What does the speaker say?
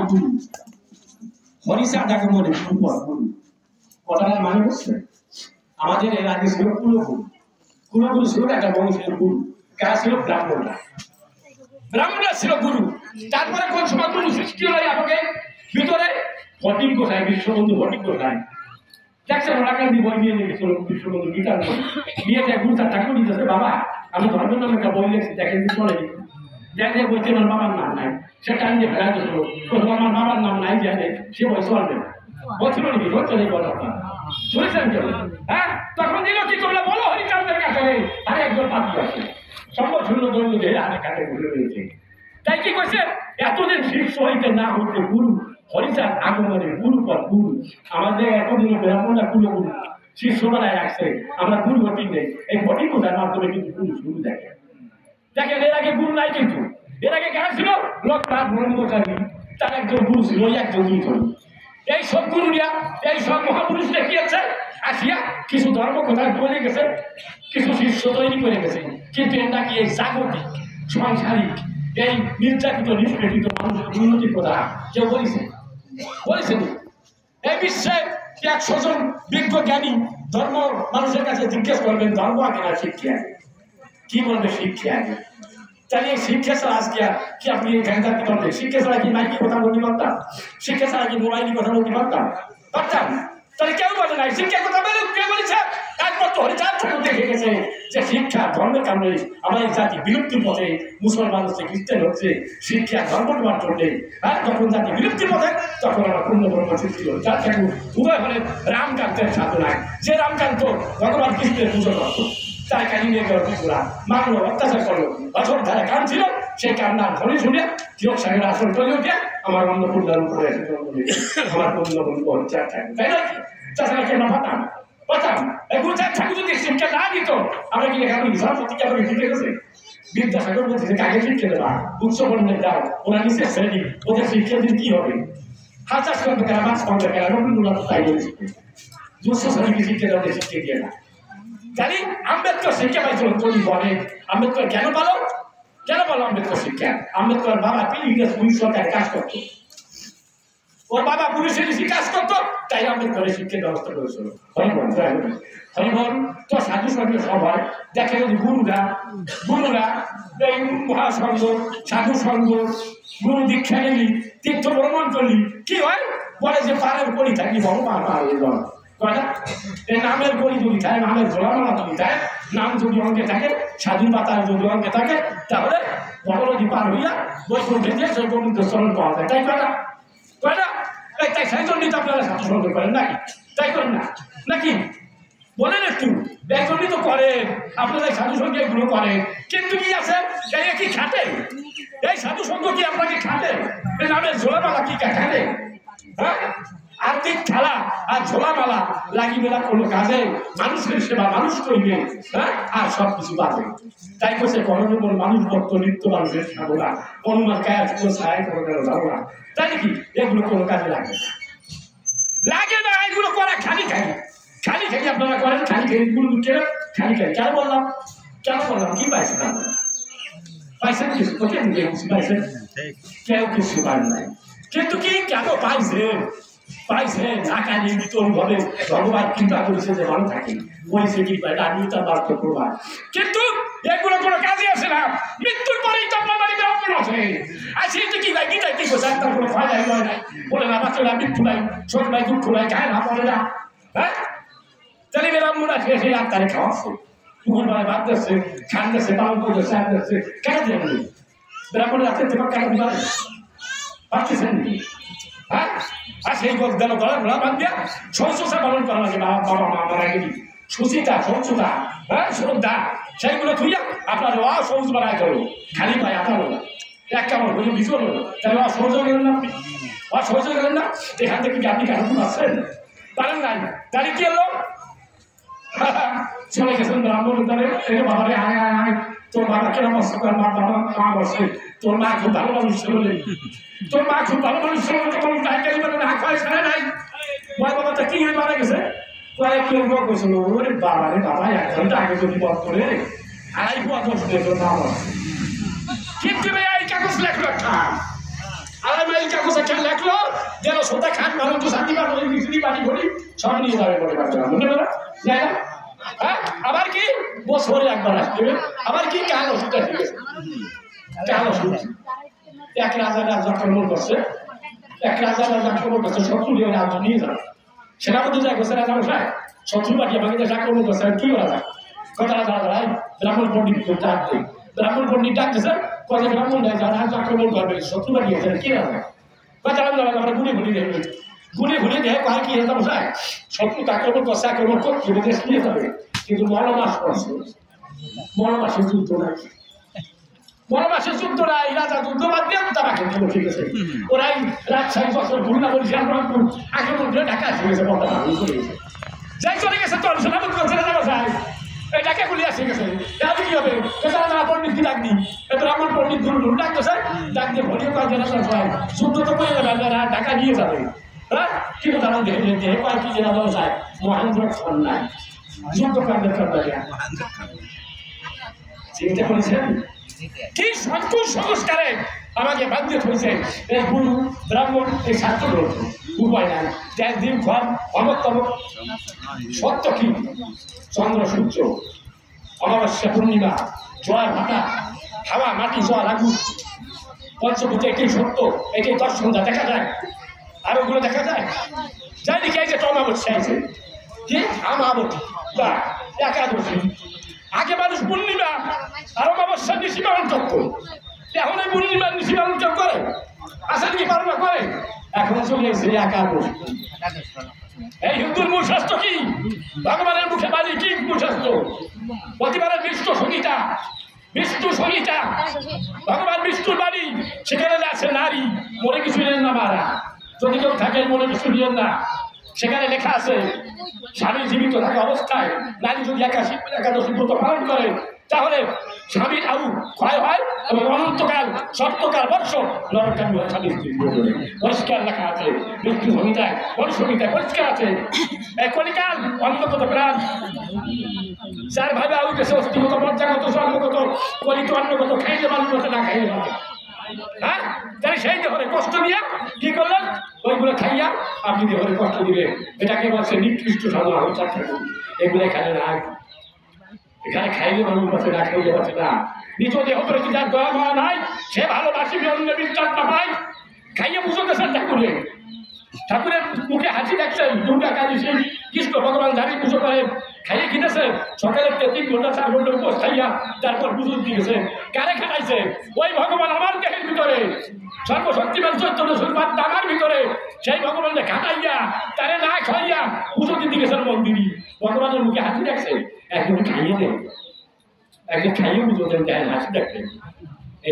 গুরু হরিষা যাকে বলে গুরু কথাটার মানে বুঝছে আমাদের এর আগে ছিল কুলগুরু কুলগুরু ছিল একটা বংশের গুরু কারা ছিল ব্রাহ্মণরা ব্রাহ্মণরা ছিল গুরু তারপরে কোন সময় গুরু সৃষ্টি হলো আমাকে ভিতরে ভটিক গোসাই বিশ্ববন্ধু ভটিক গোসাই দেখছেন ওনাকে বই নিয়ে গেছিল বিশ্ববন্ধু গীতার বই নিয়ে যায় গুরু তার ঠাকুর দিতেছে বাবা আমি ধর্মের নামে একটা বই লিখছি দেখেন চলে দেখে বইতে আমার বাবার নাম নাই সে টান দিয়ে ফেলা দিল আমার বাবার নাম নাই জানে সে বই চলবে না বলছিল নাকি ধরতে নেই কথা শুনেছেন কেন হ্যাঁ তখন দিল কি তোমরা বলো হরিচাঁদের কাছে আরে একজন পাপি আছে সম্ভব শূন্য ধর্ম যে আরেক কাছে ঘুরে রয়েছে তাই কি করছে এতদিন শিষ্য হইতে না হইতে গুরু হরিচাঁদ আগমনে গুরু পর গুরু আমাদের এতদিন ব্রাহ্মণরা গুরু গুরু শিষ্য বেলায় রাখছে আমরা গুরু হটি নেই এই ভটি কোথার মাধ্যমে কিন্তু গুরু শুরু দেখে দেখেন এর আগে গুরু নাই কিন্তু এর আগে কারা ছিল লোকনাথ ব্রহ্মচারী তার একজন গুরু ছিল ওই একজন গুরু এই সব গুরুরা এই সব মহাপুরুষরা কি আছে আসিয়া কিছু ধর্ম কথা বলে গেছে কিছু শিষ্য তৈরি করে গেছে কিন্তু এর নাকি এই জাগতিক সাংসারিক এই নির্যাতিত নিষ্পেষিত মানুষের উন্নতির কথা কেউ বলেছে বলেছেন এই বিশ্বে 100 জন বিজ্ঞ জ্ঞানী ধর্ম মানুষের কাছে জিজ্ঞেস করবেন ধর্ম আগে না শিক্ষা কি বলবে শিক্ষা আগে তাহলে এই শিক্ষা ছাড়া আজকে কি আপনি এখানে থাকতে পারবেন শিক্ষা ছাড়া কি মাইকি কথা বলতে পারতাম শিক্ষা ছাড়া কি মোবাইলে কথা বলতে পারতাম পারতাম তাহলে কেউ বলে নাই শিক্ষার কথা বলে কে বলেছে একমাত্র হরিচাঁদ ঠাকুর দেখে গেছে যে শিক্ষা ধর্মের কারণে আমার এই জাতি বিলুপ্তির পথে মুসলমান হচ্ছে খ্রিস্টান হচ্ছে শিক্ষা ধর্ম তোমার চলবে আর যখন জাতি বিলুপ্তির পথে তখন আমার পূর্ণ ধর্ম সৃষ্টি হল চাঁদ ঠাকুর উভয় হলেন রামকান্তের সাধনায় যে রামকান্ত ভগবান কৃষ্ণের পুজো করত তার কাহিনী নিয়ে গেল ত্রিপুরা মারলো অত্যাচার করলো বছর ধারে কান ছিল সেই কান্নার ধ্বনি শুনে যোগ সাহেবের আসন চলে উঠে আমার অন্নপূর্ণার উপরে আমার পূর্ণবন্ধু হরিচাঁদ ঠাকুর তাই না তাছাড়া কেন পাতাম পাতাম এখন চাঁদ ঠাকুর যদি শিক্ষা না দিত আমরা কি লেখা করি সরস্বতীকে আমাকে শিখে গেছে বিদ্যাসাগর বলছে কাকে শিক্ষা দেবা উৎসবর্ণের দাও ওরা নিচে শ্রেণী ওদের শিক্ষা দিন কি হবে হাত চাষ করবে কেনা মাছ পাবে কেনা রবীন্দ্রনাথ তাই বলে শিখবে দুঃস্থ শ্রেণীকে শিক্ষা দেওয়া শিক্ষা দিয়ে না জানি আম্বেদকর শিক্ষা পাইছিল তৈরি বলে আম্বেদকর কেন বলো আম্বেদকর শিক্ষা আম্বেদকর বাবা ইংরেজ পুলিশ সরকারের কাজ করতো ওর বাবা পুলিশের কাজ করতো তাই আম্বেদকরের শিক্ষার ব্যবস্থা করেছিল হরিবল তো সাধু সঙ্গে সবাই দেখে যদি গুরুরা এই মহাসংঘ সাধু সঙ্গ গুরু দীক্ষা নিলি তীর্থ ভ্রমণ করলি কি হয় বলে যে পাড়ের করি থাকি ভগবান নামের করি যদি থাকে নামের জোড়ামালা যদি থাকে নাম যদি অঙ্কে থাকে সাধুর পাতার যদি অঙ্কে থাকে তাহলে ভগবতী পার হইয়া বৈষ্ণবকে দিয়ে সেই গোবিন্দ চরণ পাওয়া যায় তাই কয় না তাই সেই জন্যই তো আপনারা সাধু সঙ্গ করেন নাকি তাই করেন না নাকি বলেন একটু এই জন্যই তো করেন আপনারা সাধু সঙ্গ এগুলো করেন কিন্তু কি আছে এই কি খাটে এই সাধু সঙ্গ কি আপনাকে খাটে এই নামের ঝোলামালা কি খাটে হ্যাঁ আর্থিক খেলা আর ঝোলামালা লাগিবে না কোনো কাজে মানুষের সেবা মানুষ করবে হ্যাঁ আর সব কিছু বাজে তাই বসে কর্মবল মানুষ ভক্ত নিত্য মানুষের সাধনা অনুমান কাজ কোনো সাহায্য কোনো কেন যাবো না তাই নাকি এগুলো কোনো কাজে লাগে না এগুলো করা খালি আপনারা করেন খালি এগুলো খালি কেন বললাম কি পাইছেন আপনারা পাইছেন কিছু কোথায় পাইছেন কেউ কিছু পান নাই কিন্তু কি কেন পাইছে ঢাকা নির্মিত ভাবে ভগবান চিন্তা করেছে যে ভালো থাকে বলছে কি পাই তার বার্থ প্রভাব কিন্তু এগুলো কোনো কাজে আসে না মৃত্যুর পরেই তো আপনার বাড়িতে অপন আছে আসি তো কি গীতায় কি করছে তার কোনো ফায়দাই হয় না বলে না বাচ্চারা মৃত্যু নাই ছোট নাই দুঃখ নাই খায় না পড়ে না হ্যাঁ তাহলে ব্রাহ্মণরা সেই আত্মারে খাওয়াচ্ছে পুকুর বাড়ি বাদ দিচ্ছে খান দিচ্ছে পালন করছে সার দিচ্ছে কেন দেন ব্রাহ্মণ রাত্রে তোমার কেন দিতে পারতেছেন হ্যাঁ আর সেই গেল গলার ঘোড়া বাদ দিয়া সংসা পালন করা লাগে বাবা মা মারা গেলি সুচিতা সংসতা হ্যাঁ শ্রদ্ধা সেইগুলো থুইয়া আপনার অসহজ বাড়ায় করো খালি পায় আপনার এক কেমন হয়ে কিছু হলো তাহলে অসহজ গেলেন না আপনি অসহজ গেলেন না এখান থেকে কি আপনি কেন আসছেন পারেন নাই তাহলে কি হলো চলে গেছেন ব্রাহ্মণ তাহলে বাবারে আয় তোর বাবা কেন বসে মা বাবা মা বসে তোর মা খুব ভালো মানুষ ছিল তোর মা খুব ভালো মানুষ ছিল তখন টাইটাই মানে না খায় ছাড়ে নাই মা বাবাটা কি হয়ে মারা গেছে কয়েক কেউ কইছিল ওরে বাবা রে বাবা 1 ঘন্টা আগে যদি বধ করে আড়াই পোয়া দোষ দিয়ে তোর নাম কিন্তু এই কাগজ লেখলো একটা আড়াই মাইল কাগজে খেয়াল রাখলো যেন সোতা খান মানুষ তো শান্তি পাবো মিস্ত্রি বাড়ি ঘড়ি সব নিয়ে যাবে বলে পারছিলাম মনে করো যাই না হ্যাঁ আবার কি বছরে একবার আসবে আবার কি কাল ওষুধ ঠিক আছে কাল ওষুধ এক রাজা আক্রমণ করছে এক রাজা আক্রমণ করছে শত্রু নিয়ে রাজা নিয়ে যাবে সেনাপতি যায় গোসে রাজা বসায় শত্রু পাঠিয়ে বাকি দেশ আক্রমণ করছে কি করা যায় কথা রাজা রাজাই ব্রাহ্মণ পণ্ডিত ডাক দেয় ব্রাহ্মণ পণ্ডিত ডাকতেছে কত ব্রাহ্মণ যায় যারা আক্রমণ করবে শত্রু পাঠিয়েছে কি রাজা কথা রাজা আমরা গুলি গুলি দেখবে গুলি গুলি দেখে কয় কি রাজা বসায় শত্রু আক্রমণ করছে আক্রমণ করছে দেশ নিয়ে যাবে কিন্তু মরমাস করছে মরমাসের যুদ্ধ নাই মরমাসের যুদ্ধ নাই রাজা যুদ্ধ বাদ দিয়ে তারা খেলতে ঠিক আছে ওরাই রাজশাহী বছর ভুলনা বলছিলাম আক্রমণ করে ঢাকা আসে গেছে যাই চলে গেছে তোর সেনাপতি করছে রাজা বসায় এই ঢাকা গুলি আসে গেছে তাহলে কি হবে রাজা পণ্ডিত কি ডাকনি এত আমার পণ্ডিত গুরু ডাকতো স্যার ডাক দিয়ে ভরিও কাজ রাজা বসায় যুদ্ধ তো করে যাবে ঢাকা নিয়ে যাবে হ্যাঁ কিন্তু তারা দেখে দেখে কয় কি যে রাজা বসায় মহেন্দ্র খান নাই যুদ্ধ কাণ্ডের করতে চিন্তা করেছেন কি সন্তোষ সংস্কারে আমাকে বাধ্য হয়েছে এই গুরু ব্রাহ্মণ এই ছাত্র উপায় নাই তেল দিন ঘর অমতম সত্য কি চন্দ্র সূর্য অমাবস্যা পূর্ণিমা জোয়ার ভাটা হাওয়া মাটি জল আগুন পঞ্চভূতে এটাই সত্য এটাই দর্শন যা দেখা যায় আর ওগুলো দেখা যায় যাই দেখি এই যে অমাবস্যা আছে কি আমাবতী বা একাদশী আগে মানুষ পূর্ণিমা আর অমাবস্যার নিশি পালন করতো এখন এই পূর্ণিমার নিশি পালন কেউ করে আসেন কি পালন করে এখন চলে এসে একাদশী এই হিন্দুর মূল শাস্ত্র কি ভগবানের মুখে বাণী কি মূল শাস্ত্র প্রতিবারের বিষ্ণু সংহিতা ভগবান বিষ্ণুর বাণী সেখানে আছে নারী মনে কিছু নেন না মারা যদি কেউ থাকেন মনে কিছু নিয়েন না সেখানে লেখা আছে স্বামী জীবিত থাকা অবস্থায় নারী যদি একাদশী ব্রত পালন করে তাহলে স্বামীর আয়ু ক্ষয় হয় এবং অনন্তকাল সপ্তকাল বর্ষ নরকামী হয় স্বামী স্ত্রী পরিষ্কার লেখা আছে মৃত্যু সংহিতায় সংহিতায় পরিষ্কার আছে কলিকাল অন্নগত প্রাণ যার ভাবে আয়ু গেছে অস্থিগত মজ্জাগত জন্মগত কলিত অন্নগত খাইলে মানুষ না খাইলে মানুষ হ্যাঁ তাহলে সেই দেহরে কষ্ট দিয়ে কি করলেন ওইগুলো খাইয়া আপনি দেহরে কষ্ট দিলে এটাকে বলছে নিকৃষ্ট সাধনা হচ্ছে এগুলো এখানে নাই এখানে খাইলে মানুষ বাঁচে না খাইলে বাঁচে না নিজ দেহ প্রতি যার দয়া মায়া নাই সে ভালোবাসিবে অন্য বিশ্বাস না পায় খাইয়ে পুজো দেশেন ঠাকুরের মুখে হাসি দেখছেন দুর্গা কালী সেই কৃষ্ণ ভগবান ধারী পুজো করে খাইয়ে কিনেছে সকালের 3 ঘন্টা 4 ঘন্টা উপোস খাইয়া তারপর পুজো দিয়েছে কারে খাটাইছে ওই ভগবান আমার দেহের ভিতরে সর্বশক্তিমান চৈতন্য সুরপাত আমার ভিতরে সেই ভগবানকে খাটাইয়া তারে না খাইয়া পুজো দিতে গেছেন মন্দিরই ভগবানের মুখে হাসি দেখছে একজন খাইয়ে দেয় একজন খাইয়ে পুজো দেন হাসি দেখবেন